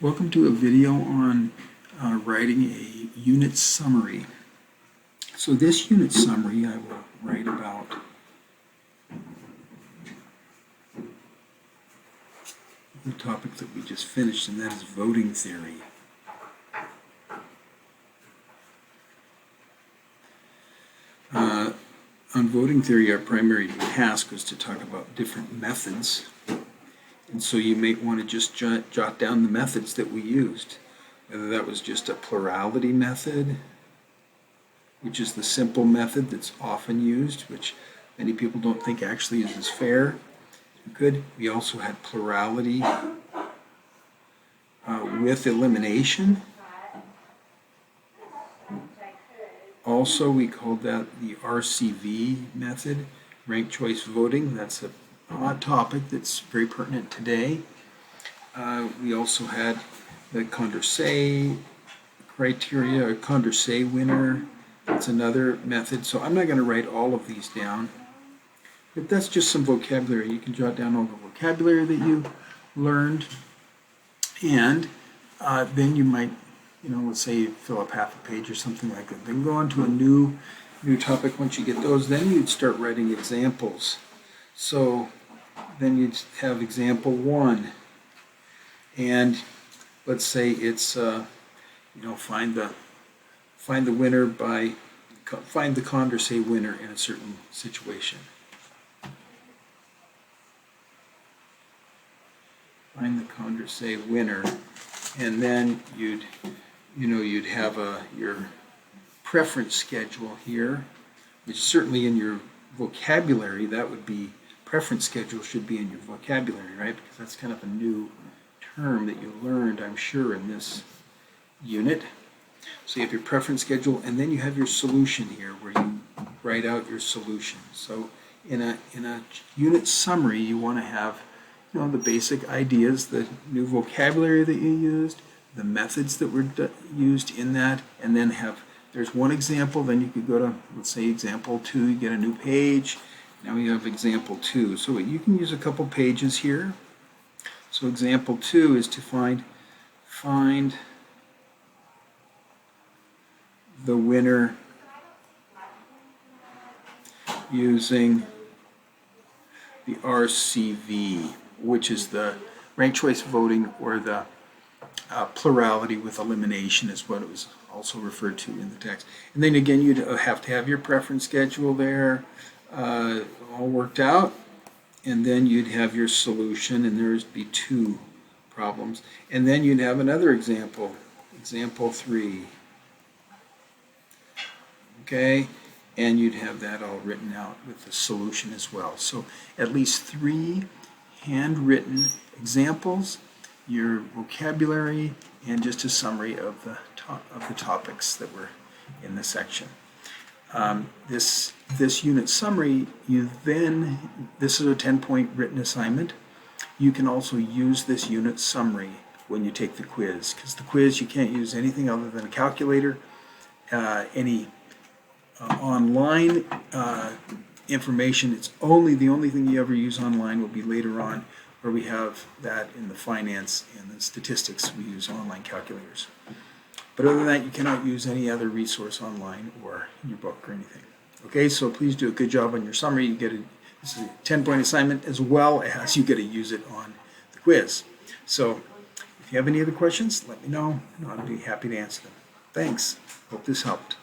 Welcome to a video on writing a unit summary. So this unit summary I will write about the topic that we just finished, and that is voting theory. On voting theory, our primary task was to talk about different methods. And so you may want to just jot down the methods that we used. Whether that was just a plurality method, which is the simple method that's often used, which many people don't think actually is as fair. Good. We also had plurality with elimination. Also, we called that the RCV method, ranked choice voting. That's a hot topic that's very pertinent today. We also had the Condorcet criteria, or Condorcet winner. That's another method. So I'm not going to write all of these down, but that's just some vocabulary. You can jot down all the vocabulary that you learned, and then you might, let's say you fill up half a page or something like that. Then go on to a new topic. Once you get those, then you'd start writing examples. So then you'd have example 1, and let's say it's find the winner by find the Condorcet winner in a certain situation. Find the Condorcet winner, and then you'd have your preference schedule here, which certainly in your vocabulary that would be. Preference schedule should be in your vocabulary, right? Because that's kind of a new term that you learned, I'm sure, in this unit. So you have your preference schedule, and then you have your solution here, where you write out your solution. So in a unit summary, you want to have the basic ideas, the new vocabulary that you used, the methods that were used in that, and then there's one example. Then you could go to, let's say, example 2. You get a new page. Now we have example 2. So you can use a couple pages here. So example 2 is to find the winner using the RCV, which is the ranked choice voting, or the plurality with elimination is what it was also referred to in the text. And then again, you'd have to have your preference schedule there all worked out, and then you'd have your solution, and there'd be 2 problems, and then you'd have another example, example 3, okay, and you'd have that all written out with the solution as well. So at least 3 handwritten examples, your vocabulary, and just a summary of the topics that were in the section. This unit summary, this is a 10-point written assignment. You can also use this unit summary when you take the quiz, because the quiz, you can't use anything other than a calculator. Any online information, the only thing you ever use online will be later on, where we have that in the finance and the statistics. We use online calculators. But other than that, you cannot use any other resource online or in your book or anything. Okay, so please do a good job on your summary. This is a 10-point assignment, as well as you get to use it on the quiz. So if you have any other questions, let me know, and I'll be happy to answer them. Thanks. Hope this helped.